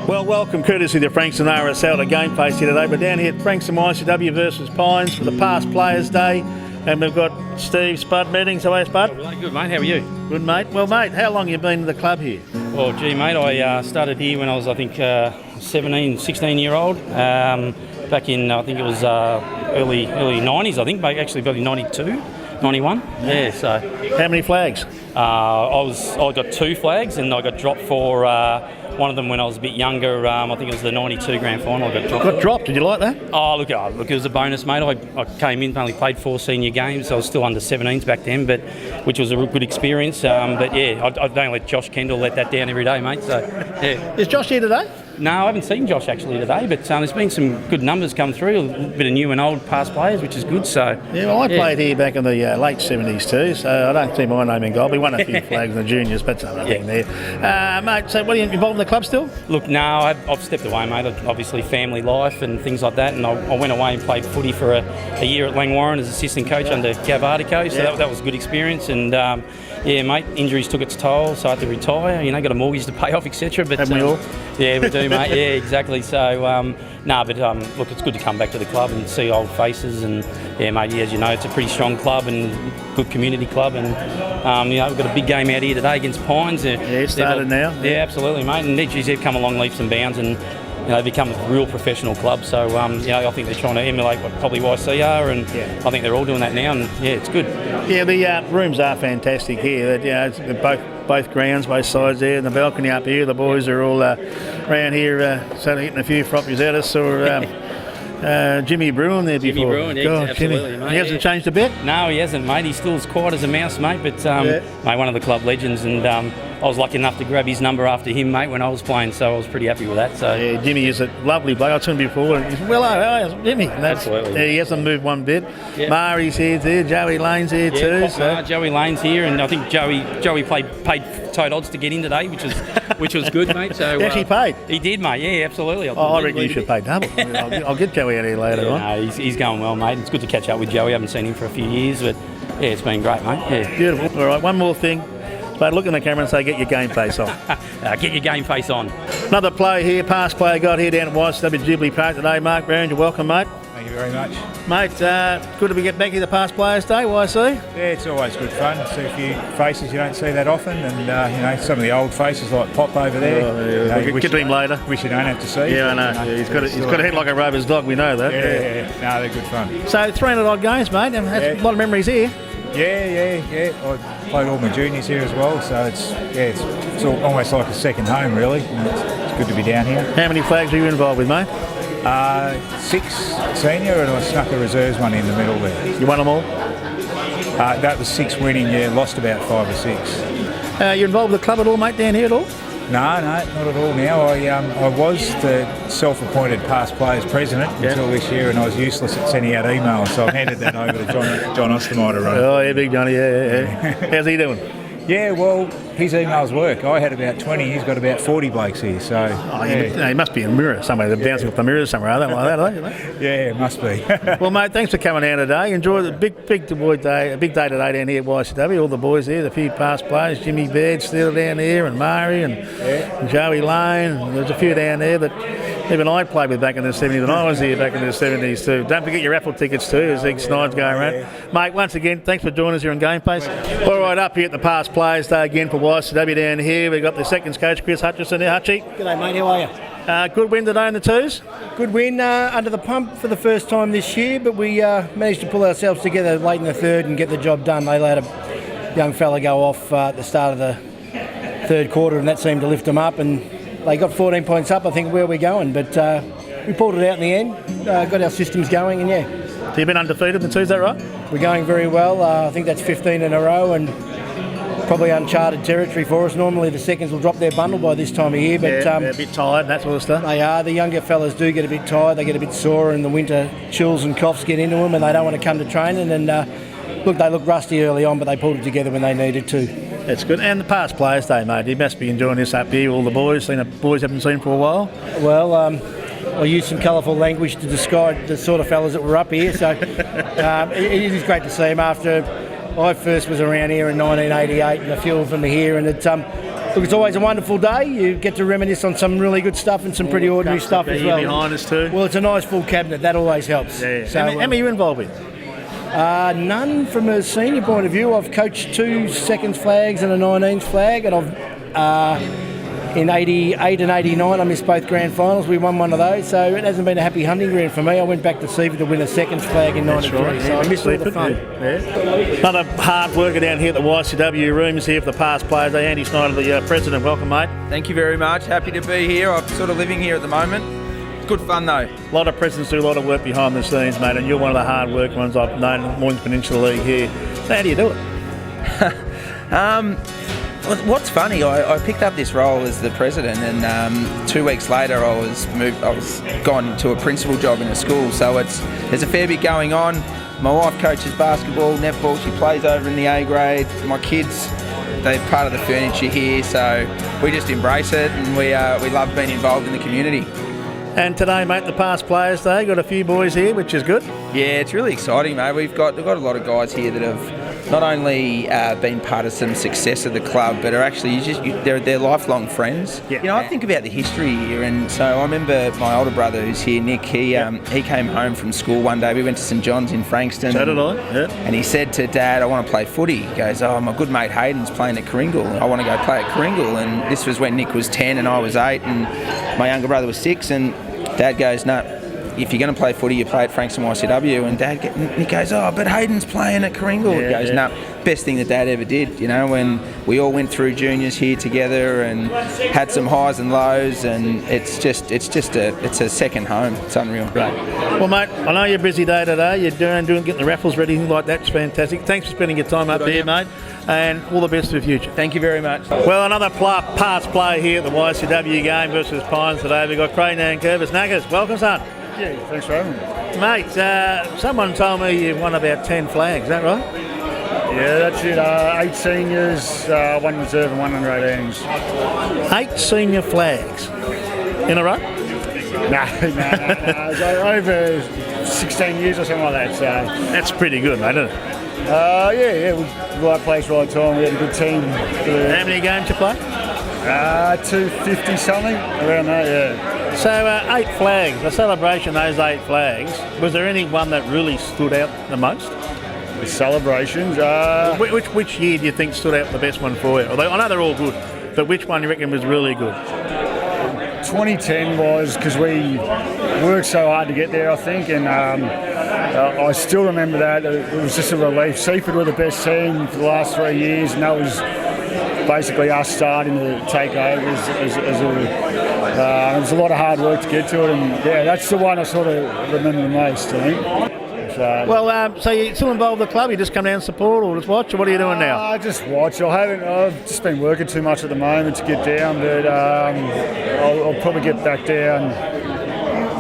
Well, welcome, courtesy of the Frankston RSL to GameFace here today. We're down here at Frankston YCW versus Pines for the Past Players Day. And we've got Steve Spud Meetings. How are you, Spud? Good, mate. How are you? Good, mate. Well, mate, how long have you been in the club here? Well, gee, mate, I started here when I was, 16-year-old. Back in, I think it was early 90s, I think, actually probably 92, 91. Yeah, so. How many flags? I got 2 flags, and I got dropped for one of them when I was a bit younger. I think it was the 92 grand final. I got dropped. Did you like that? Oh, look, it was a bonus, mate. I came in, only played 4 senior games. I was still under 17s back then, which was a good experience. But yeah, I don't let Josh Kendall let that down every day, mate. So yeah. Is Josh here today? No, I haven't seen Josh actually today, but there's been some good numbers come through, a bit of new and old past players, which is good. So yeah, well, I played here back in the late 70s too, so I don't see my name in goal. We won a few flags in the juniors, but that's another thing there. Mate, so what are you involved in the club still? Look, no, I've stepped away, mate. Obviously family life and things like that, and I went away and played footy for a year at Langwarrin as assistant coach under Gav Artico, so that was a good experience. And yeah, mate, injuries took its toll, so I had to retire. You know, got a mortgage to pay off, etc. But haven't we all? Yeah, we do, mate. Yeah, exactly. So, look, it's good to come back to the club and see old faces. And yeah, mate, as you know, it's a pretty strong club and good community club. And we've got a big game out here today against Pines. Yeah, it started now. Yeah, absolutely, mate. And they've come along leaps and bounds, and they've become a real professional club. So, I think they're trying to emulate what probably YC are, and I think they're all doing that now. And yeah, it's good. Yeah, the rooms are fantastic here. It's both grounds, both sides there, and the balcony up here. The boys are all around here, sort of hitting a few frothies at us, or Jimmy Bruin there before. Jimmy Bruin, absolutely, mate. He hasn't changed a bit? No, he hasn't, mate. He's still as quiet as a mouse, mate, but mate, one of the club legends, and I was lucky enough to grab his number after him, mate, when I was playing, so I was pretty happy with that. So yeah, Jimmy is a lovely bloke. I've seen him before, and he's Jimmy. Absolutely. Yeah, he hasn't moved one bit. Yep. Mari's here too, Joey Lane's here too. So. Joey Lane's here, and I think Joey paid tight odds to get in today, which was good, mate. So he actually paid? He did, mate, yeah, absolutely. I reckon you should pay double. I'll get Joey out here later on. No, he's going well, mate. It's good to catch up with Joey. I haven't seen him for a few years, but yeah, it's been great, mate. Yeah. Beautiful. All right, one more thing. But look in the camera and say, get your game face on. Get your game face on. Another player here, past player got here down at YCW Jubilee Park today. Mark Brown, you're welcome, mate. Thank you very much. Mate, good to get back here the Past Players Day, YC. Yeah, it's always good fun. See a few faces you don't see that often, and some of the old faces like Pop over there. We'll get to him later. Which you don't have to see. Yeah, I know. Yeah, he's got a head like a rover's dog, we know that. Yeah. No, they're good fun. So 300 odd games, mate, and a lot of memories here. Yeah. I played all my juniors here as well, so it's almost like a second home, really. It's good to be down here. How many flags are you involved with, mate? 6 senior, and I snuck a reserves one in the middle there. You won them all? That was 6 winning, lost about 5 or 6. You involved with the club at all, mate, down here at all? No, not at all now. I was the self-appointed past players president until this year, and I was useless at sending out emails, so I've handed that over to John Ostermeyer to run. Oh, yeah, big Johnny, yeah. How's he doing? Yeah, well, his emails work. I had about 20, he's got about 40 blokes here, so... he must be in a mirror somewhere. They're bouncing off the mirrors somewhere, are they, like that, are they? Yeah, it must be. Well, mate, thanks for coming down today. Enjoy the big day today down here at YCW. All the boys here, the few past players, Jimmy Baird still down here, and Mari, and Joey Lane. And there's a few down there that even I played with back in the 70s, and I was here back in the 70s too. Don't forget your raffle tickets too, as Zig Snides going around. Mate, once again, thanks for joining us here on GameFace. All right, up here at the Past Players Day again for YCW down here. We've got the seconds coach, Chris Hutchison there. Hutchie. G'day, mate. How are you? Good win today in the twos? Good win under the pump for the first time this year, but we managed to pull ourselves together late in the third and get the job done. They let a young fella go off at the start of the third quarter, and that seemed to lift them up, and they got 14 points up, I think, where we're going. But we pulled it out in the end, got our systems going, and So you've been undefeated in the twos, is that right? We're going very well. I think that's 15 in a row, and probably uncharted territory for us. Normally the seconds will drop their bundle by this time of year, but they're a bit tired and that sort of stuff. They are. The younger fellas do get a bit tired. They get a bit sore, and the winter chills and coughs get into them, and they don't want to come to training. And they looked rusty early on, but they pulled it together when they needed to. That's good. And the Past Players Day, mate. You must be enjoying this up here. All the boys, haven't seen for a while. Well, I used some colourful language to describe the sort of fellas that were up here. So it is great to see them after I first was around here in 1988, and a few of them are here, and Look, it's always a wonderful day. You get to reminisce on some really good stuff and some pretty ordinary stuff as well. Behind us too. Well, it's a nice full cabinet. That always helps. Yeah. So, how many are you involved with? None from a senior point of view. I've coached 2 seconds flags and a 19s flag, and I've in 88 and 89 I missed both grand finals. We won one of those, so it hasn't been a happy hunting ground for me. I went back to Seaford to win a seconds flag in 93, right. so I missed all the fun. Another hard worker down here at the YCW rooms here for the past players. Andy Snyder, the president. Welcome, mate. Thank you very much. Happy to be here. I'm sort of living here at the moment. It's good fun though. A lot of presidents do a lot of work behind the scenes, mate, and you're one of the hard work ones I've known in the Mornings Peninsula League here. So how do you do it? What's funny, I picked up this role as the president, and 2 weeks later I was gone to a principal job in a school. So there's a fair bit going on. My wife coaches basketball, netball. She plays over in the A grade. My kids, they're part of the furniture here, so we just embrace it, and we love being involved in the community. And today, mate, the past players day, got a few boys here, which is good. Yeah, it's really exciting, mate. We've got a lot of guys here that have not only been part of some success of the club, but are actually they're lifelong friends. Yeah. You know, I think about the history here, and so I remember my older brother who's here, Nick. He came home from school one day. We went to St John's in Frankston. So did I. Yeah. And he said to Dad, "I want to play footy." He goes, "Oh, my good mate Hayden's playing at Kringle. I want to go play at Kringle." And this was when Nick was 10 and I was 8, and my younger brother was 6. And Dad goes, "No, if you're going to play footy, you play at Frankston YCW." And Nick goes, "Oh, but Hayden's playing at Kringle." He goes, "No, best thing that Dad ever did." You know, when we all went through juniors here together and had some highs and lows, and it's a second home. It's unreal. Great. Well, mate, I know you're a busy day today. You're doing getting the raffles ready, things like that. It's fantastic. Thanks for spending your time up here, mate. And all the best for the future. Thank you very much. Well, another past play here at the YCW game versus Pines today. We've got Craig and Curvis. Naggers, welcome, son. Yeah, thanks for having me. Mate, someone told me you've won about 10 flags, is that right? Yeah, that's it. 8 seniors, 1 reserve and 1 under 18s. 8 senior flags in a row? No. So over 16 years or something like that. So That's pretty good, mate, isn't it? yeah, right place, right time. We had a good team. How many games you play? 250 something around that. Yeah. So 8 flags, a celebration of those 8 flags. Was there any one that really stood out the most? The celebrations. Which year do you think stood out the best one for you? Although I know they're all good, but which one do you reckon was really good? 2010 was because we worked so hard to get there, I think, and I still remember that. It was just a relief. Seaford were the best team for the last 3 years, and that was basically us starting to take over it was a lot of hard work to get to it, and yeah, that's the one I sort of remember the most, I think. So you're still involved with the club? You just come down and support or just watch, or what are you doing now? I just watch. I've just been working too much at the moment to get down, but I'll probably get back down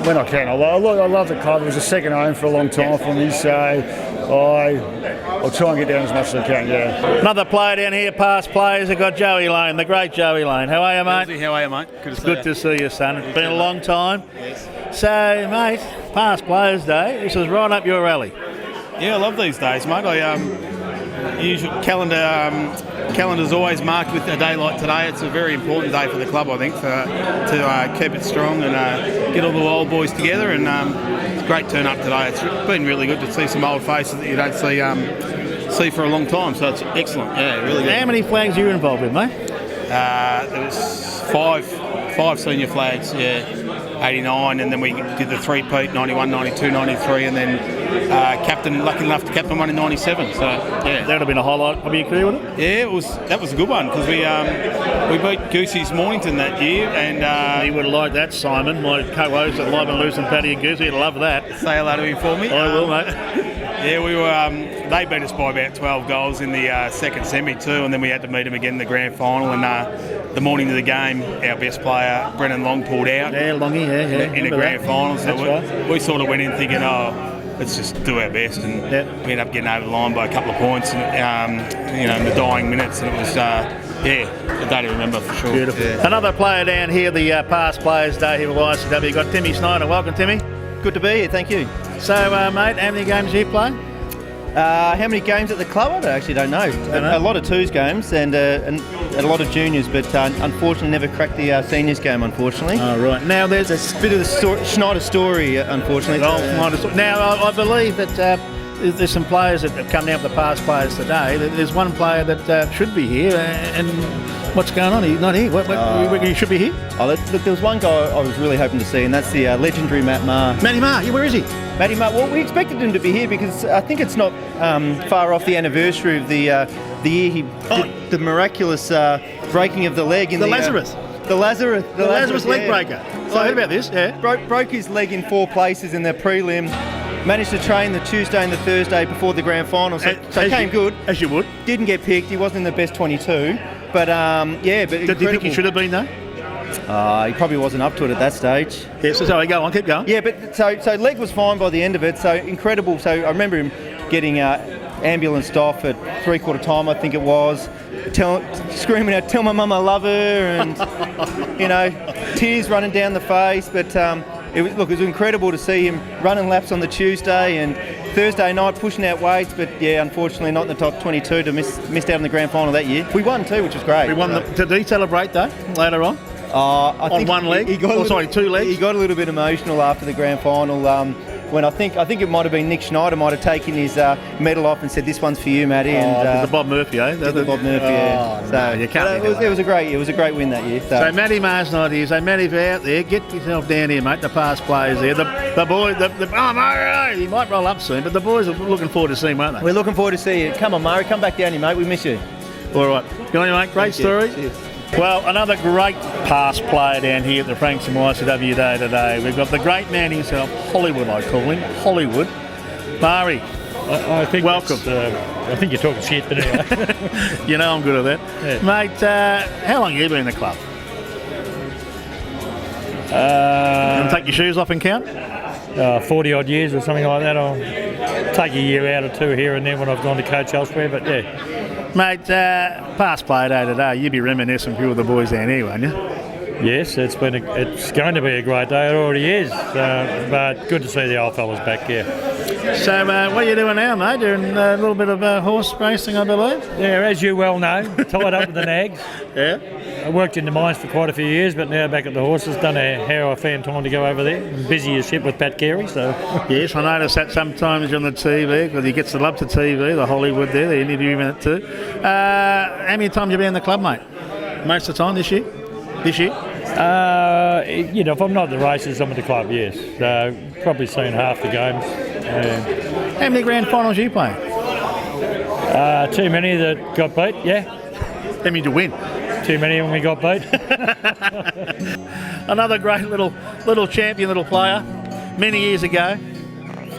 when I can. I love the club. It was a second home for a long time for me, so I'll try and get down as much as I can, yeah. Another player down here, past players. I've got Joey Lane, the great Joey Lane. How are you, mate? How are you, mate? Good to see you, son. It's been a long time. Yes. So, mate, past Players Day, this is right up your alley. Yeah, I love these days, mate. Usual calendar's always marked with a day like today. It's a very important day for the club, I think, to keep it strong and get all the old boys together. And it's a great turn up today. It's been really good to see some old faces that you don't see for a long time. So it's excellent. Yeah, really good. How many flags are you involved with, mate? There was five senior flags. Yeah. 89, and then we did the three-peat, 91, 92, 93, and then lucky enough to captain one in 97. So yeah, that would have been a highlight of your career, wouldn't it? Yeah, that was a good one because we beat Goosey's Mornington that year, and you would have liked that, Simon, my co-host at Live and Loose and Paddy and Goosey. He'd love that. Say hello to him for me. I will, mate. Yeah, we were. They beat us by about 12 goals in the second semi too, and then we had to meet them again in the grand final. And the morning of the game, our best player Brennan Long pulled out. Yeah, Longy, yeah. In the grand final, so right. we sort of went in thinking, let's just do our best, and we ended up getting over the line by a couple of points, and in the dying minutes, and it was a day to remember for sure. Beautiful. Yeah. Another player down here, the past Players Day here with YCW. You've got Timmy Snyder. Welcome, Timmy. Good to be here, thank you. So, mate, how many games do you play? How many games at the club? I actually don't know. A lot of twos games and a lot of juniors, but unfortunately never cracked the seniors game, unfortunately. Oh, right. Now there's a bit of the Schneider story, unfortunately. Now I believe that there's some players that have come down for the past players today. There's one player that should be here, and what's going on? He's not here. He should be here? Look, there was one guy I was really hoping to see, and that's the legendary Matt Maher. Matty Maher, where is he? Matty Maher, well, we expected him to be here because I think it's not far off the anniversary of the year he did the miraculous breaking of the leg in the Lazarus. The Lazarus leg breaker. So I heard about this, yeah. Broke his leg in 4 places in the prelim. Managed to train the Tuesday and the Thursday before the grand final, so came good. As you would. Didn't get picked. He wasn't in the best 22, but But do you think he should have been though? He probably wasn't up to it at that stage. Yeah, so sorry, go on, keep going. Yeah, but so leg was fine by the end of it. So incredible. So I remember him getting ambulanced off at 3/4 time, I think it was, screaming out, "Tell my mum I love her," and tears running down the face. But it was incredible to see him running laps on the Tuesday and Thursday night pushing out weights. But yeah, unfortunately not in the top 22 to missed out in the grand final that year. We won too, which was great. We won. Did he celebrate though later on? I think one leg. He got two legs. He got a little bit emotional after the grand final. When I think it might have been Nick Schneider might have taken his medal off and said, "This one's for you, Matty." And the Bob Murphy, eh? The Bob Murphy, yeah. So you can't. It was a great win that year. So Matty Maher's not here. So Matty, if you're out there, get yourself down here, mate. The past players there. The boy, Murray, he might roll up soon, but the boys are looking forward to seeing him, aren't they? We're looking forward to seeing you. Come on, Murray, come back down here, mate. We miss you. All right. Good on you, mate. Great story. Cheers. Well, another great past player down here at the Frankston YCW Day today. We've got the great man himself, Hollywood, I call him, Hollywood. Murray, I think welcome. I think you're talking shit, but anyway. You know I'm good at that. Yeah. Mate, how long have you been in the club? You want to take your shoes off and count? 40 odd years or something like that. I'll take a year out or two here and there when I've gone to coach elsewhere, but yeah. Mate, past player day today, you'd be reminiscing with the boys down here, won't you? Yes, it's going to be a great day. It already is, but good to see the old fellas back here. So, what are you doing now, mate? Doing a little bit of horse racing, I believe? Yeah, as you well know, tied up with the nags. Yeah. I worked in the mines for quite a few years, but now back at the horses. Done a hair of fan time to go over there. I'm busy as shit with Pat Carey, so. Yes, I notice that sometimes on the TV, because he gets the love to TV, the Hollywood there, they interview him in it too. How many times have you been in the club, mate? Most of the time this year? If I'm not at the races, I'm at the club, yes. Probably seen half the games. How many grand finals you play? Too many that got beat, yeah. How many to win? Too many when we got beat. Another great little champion, little player, many years ago.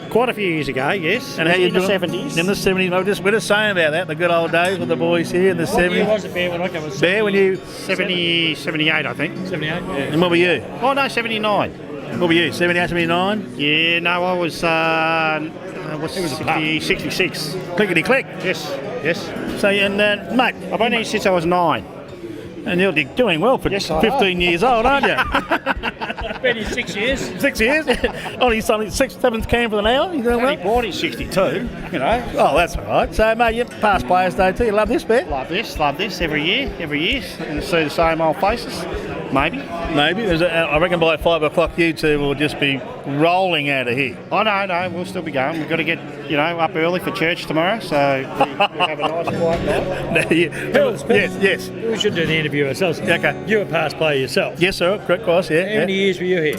Quite a few years ago, yes. And how you in the 70s? In the 70s. We're just saying about that, the good old days with the boys here in the 70s. What year was it, Bear, when I came? Bear, when you... 78, I think. 78, yeah. And what were you? Oh, no, 79. What were you, 78, 79? Yeah, no, I was... what's it? 66. Clickety click. Yes. So, and mate... I've been here since I was 9. And you're doing well for 15 years old, aren't you? Been here 6 years. 6 years? Only 7th cam for the hour? You doing well? Only born in 62, you know. Oh, that's all right. So, mate, you past players day too. You love this bit? Love this every year. And see the same old faces. Maybe. I reckon by 5 o'clock you two will just be rolling out of here. Oh, no, we'll still be going. We've got to get, up early for church tomorrow, so we have a nice quiet night. Yes. We should do the interview ourselves. Okay. You're a past player yourself. Yes, sir. Correct, course, yeah. How many years were you here?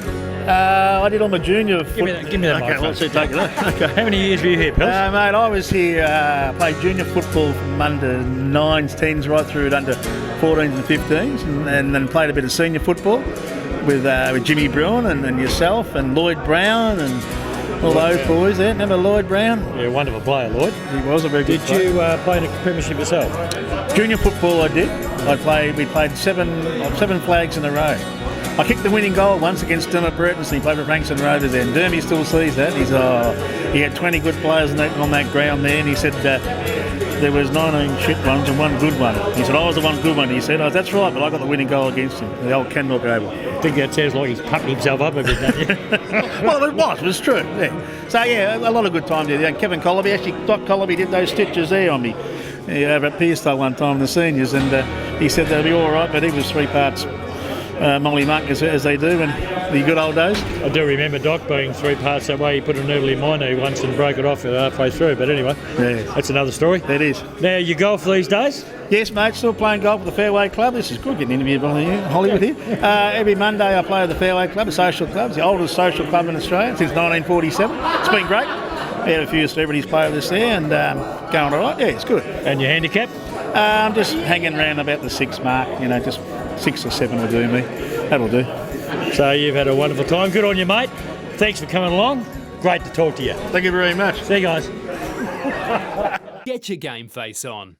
I did all my junior... Give me that Okay, let's see, take it up. Okay. How many years were you here, Pils? Mate, I was here, played junior football from under 9s, 10s, right through to under 14s and 15s, and then played a bit of senior football with Jimmy Bruin and yourself and Lloyd Brown and all those boys there. Remember Lloyd Brown? Yeah, wonderful player, Lloyd. He was a very good player. Did you play in a premiership yourself? Junior football I did. We played seven flags in a row. I kicked the winning goal once against Dermot Burton. He played for Frankston Rovers there. And Dermy still sees that. He had 20 good players on that ground there, and he said there was 19 shit ones and one good one. He said, I was the one good one. He said, oh, that's right, but I got the winning goal against him. The old Ken Oval. I think that sounds like he's pumping himself up a bit, don't you? Well, it was true. Yeah. So, yeah, a lot of good times there. And Kevin Colby, actually, Doc Colby did those stitches there on me over at Pearstone one time in the seniors, and he said they'll be all right, but he was 3 parts Molly Monk as they do, and the good old days. I do remember Doc being 3 parts that way. He put a noodle in my knee once and broke it off halfway through, but anyway, that's another story. It is. Now, you golf these days? Yes, mate, still playing golf at the Fairway Club. This is good getting interviewed by you, Hollywood here. Every Monday I play at the Fairway Club, a social club. It's the oldest social club in Australia since 1947. It's been great. We had a few celebrities play with us there and going all right. Yeah, it's good. And your handicap? I'm just hanging around about the 6 mark, just 6 or 7 will do me. That'll do. So you've had a wonderful time. Good on you, mate. Thanks for coming along. Great to talk to you. Thank you very much. See you guys. Get your game face on.